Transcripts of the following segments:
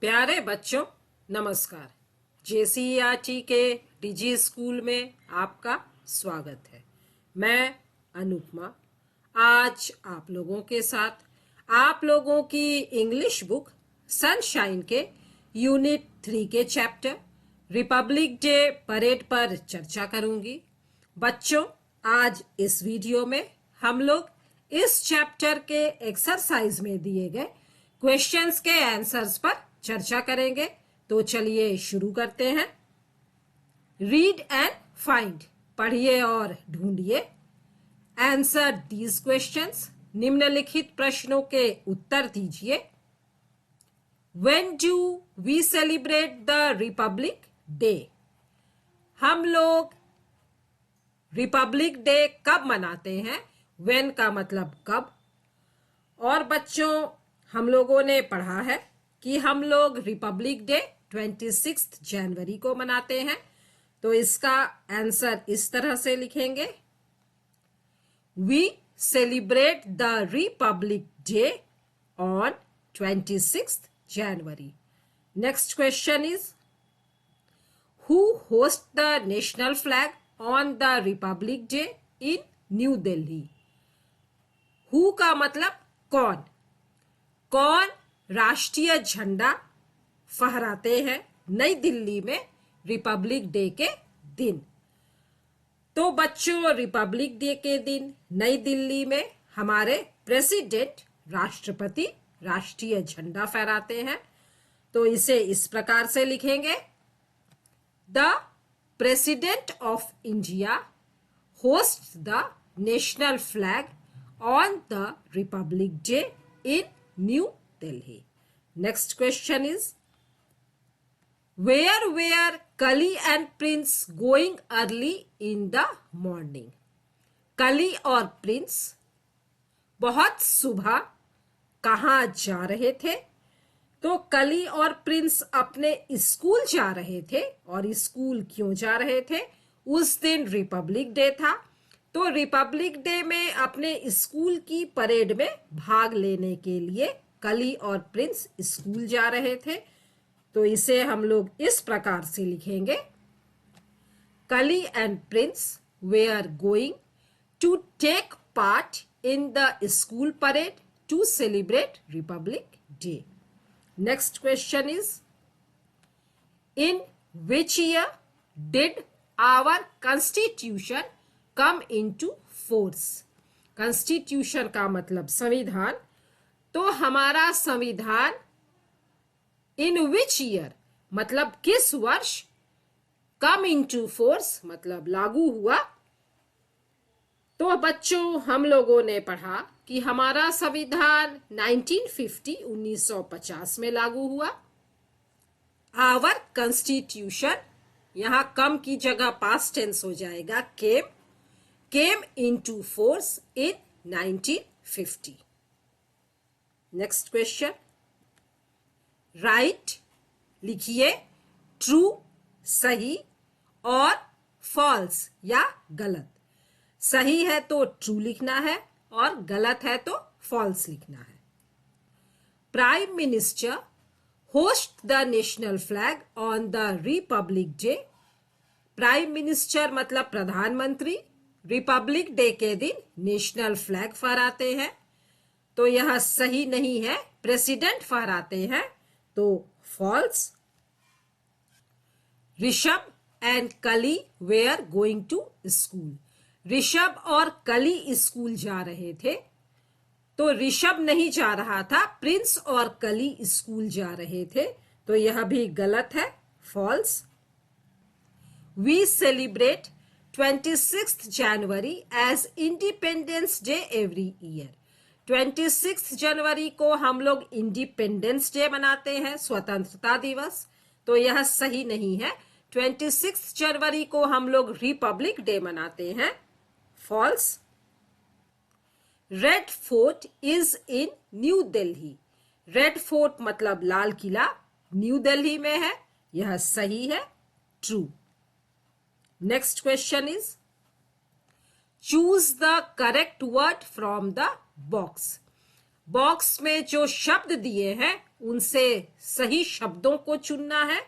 प्यारे बच्चों, नमस्कार। JCERT के डिजी स्कूल में आपका स्वागत है। मैं अनुपमा आज आप लोगों के साथ आप लोगों की इंग्लिश बुक सनशाइन के यूनिट 3 के चैप्टर रिपब्लिक डे परेड पर चर्चा करूंगी। बच्चों, आज इस वीडियो में हम लोग इस चैप्टर के एक्सरसाइज में दिए गए क्वेश्चंस के आंसर्स पर चर्चा करेंगे। तो चलिए शुरू करते हैं। रीड एंड फाइंड, पढ़िए और ढूंढिए। आंसर दीज क्वेश्चंस, निम्नलिखित प्रश्नों के उत्तर दीजिए। When do we celebrate the Republic Day? हम लोग रिपब्लिक डे कब मनाते हैं? When का मतलब कब। और बच्चों, हम लोगों ने पढ़ा है कि हम लोग रिपब्लिक डे 26 जनवरी को मनाते हैं। तो इसका आंसर इस तरह से लिखेंगे, we celebrate the republic day on 26 January. Next question is, who host the national flag on the republic day in new Delhi? Who का मतलब कौन। कौन राष्ट्रीय झंडा फहराते हैं नई दिल्ली में रिपब्लिक डे के दिन? तो बच्चों, रिपब्लिक डे के दिन नई दिल्ली में हमारे प्रेसिडेंट, राष्ट्रपति राष्ट्रीय झंडा फहराते हैं। तो इसे इस प्रकार से लिखेंगे, the president of India host the national flag on the republic day in new Delhi. Next question is, where were Kali and Prince going early in the morning? कली और प्रिंस बहुत सुबह कहाँ जा रहे थे? तो कली और प्रिंस अपने स्कूल जा रहे थे। और स्कूल क्यों जा रहे थे? उस दिन रिपब्लिक डे था। तो रिपब्लिक डे में अपने स्कूल की परेड में भाग लेने के लिए कली और प्रिंस स्कूल जा रहे थे। तो इसे हम लोग इस प्रकार से लिखेंगे, Kali and prince were going to take part in the school parade to celebrate republic day. Next question is, in which year did our constitution come into force? Constitution का मतलब संविधान। तो हमारा संविधान इन विच ईयर मतलब किस वर्ष, कम इनटू फोर्स मतलब लागू हुआ। तो बच्चों, हम लोगों ने पढ़ा कि हमारा संविधान 1950 में लागू हुआ। आवर कॉन्स्टिट्यूशन, यहां कम की जगह पास्ट टेंस हो जाएगा, came into force in 1950। Next question, right लिखिए ट्रू सही और फॉल्स या गलत। सही है तो ट्रू लिखना है और गलत है तो फॉल्स लिखना है। Prime minister host the national flag on the republic day. Prime minister मतलब प्रधानमंत्री रिपब्लिक डे के दिन नेशनल फ्लैग फहराते हैं। तो यह सही नहीं है, प्रेसिडेंट फहराते हैं। तो false. Rishabh and Kali were going to school. Rishabh और कली स्कूल जा रहे थे। तो ऋषभ नहीं जा रहा था, प्रिंस और कली स्कूल जा रहे थे। तो यह भी गलत है, false. We celebrate 26 January as independence day every year. 26 जनवरी को हम लोग इंडिपेंडेंस डे मनाते हैं, स्वतंत्रता दिवस। तो यह सही नहीं है, 26 जनवरी को हम लोग रिपब्लिक डे मनाते हैं, false. Red fort is in new Delhi. Red fort मतलब लाल किला न्यू दिल्ली में है, यह सही है, true. Next question is, choose the correct word from the box. Box में जो शब्द दिए हैं उनसे सही शब्दों को चुनना है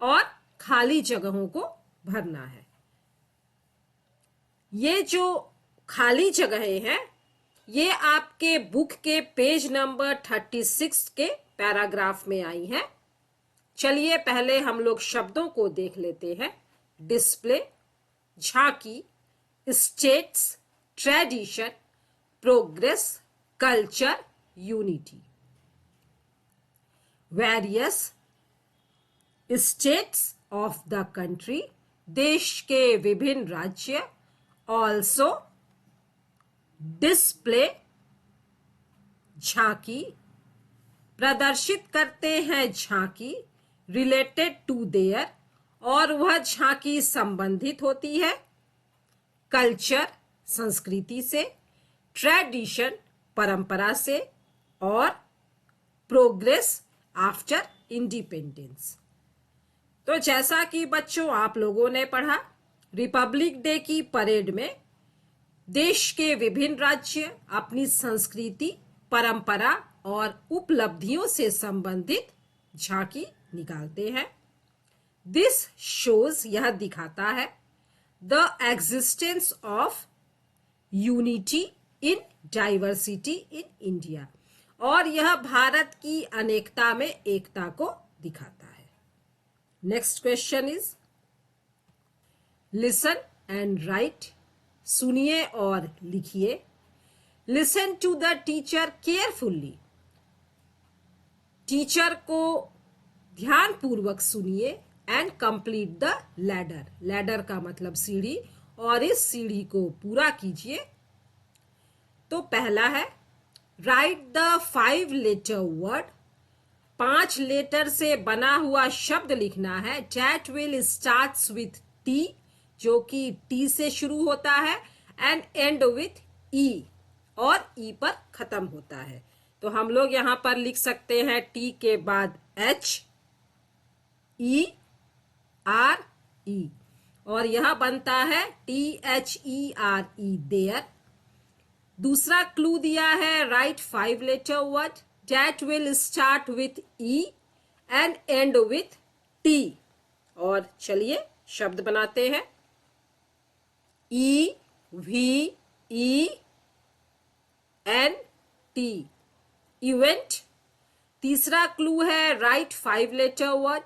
और खाली जगहों को भरना है। ये जो खाली जगहें हैं ये आपके बुक के पेज नंबर 36 के पैराग्राफ में आई हैं। चलिए पहले हम लोग शब्दों को देख लेते हैं। डिस्प्ले, झांकी, states, tradition, progress, culture, unity. Various states of the country, देश के विभिन्न राज्य। ऑल्सो डिस्प्ले, झांकी, प्रदर्शित करते हैं झांकी। रिलेटेड टू देयर, और वह झांकी संबंधित होती है। कल्चर, संस्कृति से। ट्रेडिशन, परंपरा से। और प्रोग्रेस, आफ्टर इंडिपेंडेंस। तो जैसा कि बच्चों आप लोगों ने पढ़ा, रिपब्लिक डे की परेड में देश के विभिन्न राज्य अपनी संस्कृति, परंपरा और उपलब्धियों से संबंधित झांकी निकालते हैं। दिस शोज, यह दिखाता है, the existence of unity in diversity in India, और यह भारत की अनेकता में एकता को दिखाता है। Next question is listen and write. सुनिए और लिखिए। Listen to the teacher carefully. Teacher को ध्यानपूर्वक सुनिए and complete the ladder. Ladder का मतलब सीढ़ी, और इस सीढ़ी को पूरा कीजिए। तो पहला है write the 5 letter word. 5 letter से बना हुआ शब्द लिखना है। That will starts with T, जो कि टी से शुरू होता है, एंड एंड विथ ई, और ई पर खत्म होता है। तो हम लोग यहां पर लिख सकते हैं टी के बाद एच ई आर ई, और यह बनता है THERE, देयर। दूसरा क्लू दिया है write 5 letter word that will start with E and end with T. और चलिए शब्द बनाते हैं। EVENT, event. तीसरा क्लू है write 5 letter word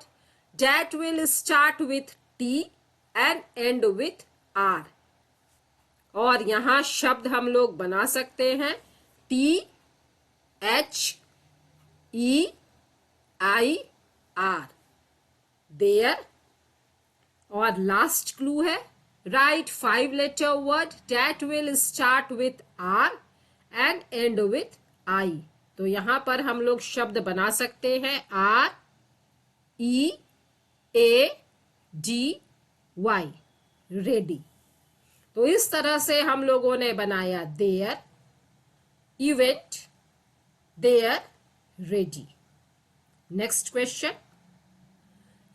that will start with T and end with R, और यहां शब्द हम लोग बना सकते हैं THEIR, देयर। और लास्ट क्लू है write 5 letter word that will start with R and end with I. तो यहां पर हम लोग शब्द बना सकते हैं READY, रेडी। तो इस तरह से हम लोगों ने बनाया there, event, there, ready. Next question,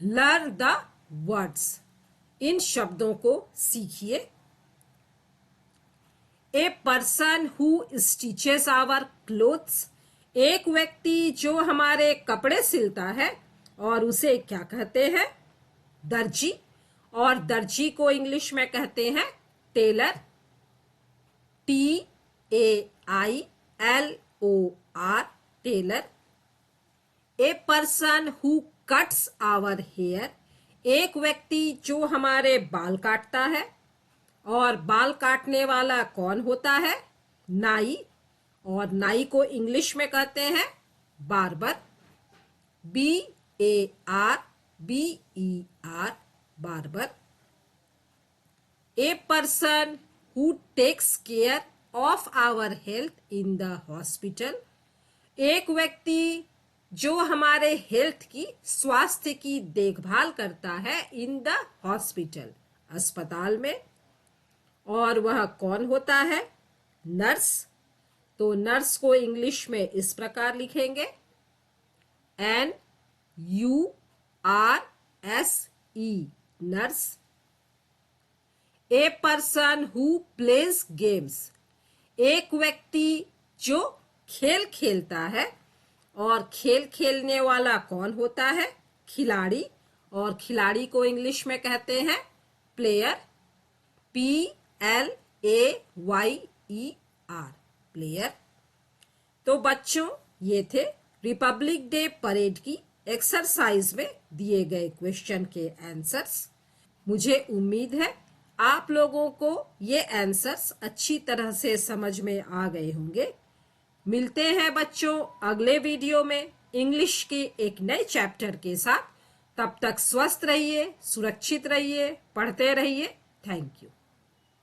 learn the words. इन शब्दों को सीखिए। A person who stitches our clothes. एक व्यक्ति जो हमारे कपड़े सिलता है, और उसे क्या कहते हैं? दर्जी। और दर्जी को इंग्लिश में कहते हैं tailor, TAILOR, tailor. A person who cuts our hair. एक व्यक्ति जो हमारे बाल काटता है, और बाल काटने वाला कौन होता है? नाई, और नाई को इंग्लिश में कहते हैं barber, BARBER, barber. A person who takes care of our health in the hospital. एक व्यक्ति जो हमारे हेल्थ की, स्वास्थ्य की देखभाल करता है इन द हॉस्पिटल, अस्पताल में, और वह कौन होता है? नर्स। तो नर्स को इंग्लिश में इस प्रकार लिखेंगे NURSE, nurse. A person who plays games. एक व्यक्ति जो खेल खेलता है, और खेल खेलने वाला कौन होता है? खिलाड़ी। और खिलाड़ी को इंग्लिश में कहते हैं प्लेयर। PLAYER, player. तो बच्चों, ये थे रिपब्लिक डे परेड की एक्सरसाइज में दिए गए क्वेश्चन के आंसर्स। मुझे उम्मीद है आप लोगों को ये आंसर्स अच्छी तरह से समझ में आ गए होंगे। मिलते हैं बच्चों अगले वीडियो में इंग्लिश के एक नए चैप्टर के साथ। तब तक स्वस्थ रहिए, सुरक्षित रहिए, पढ़ते रहिए। Thank you.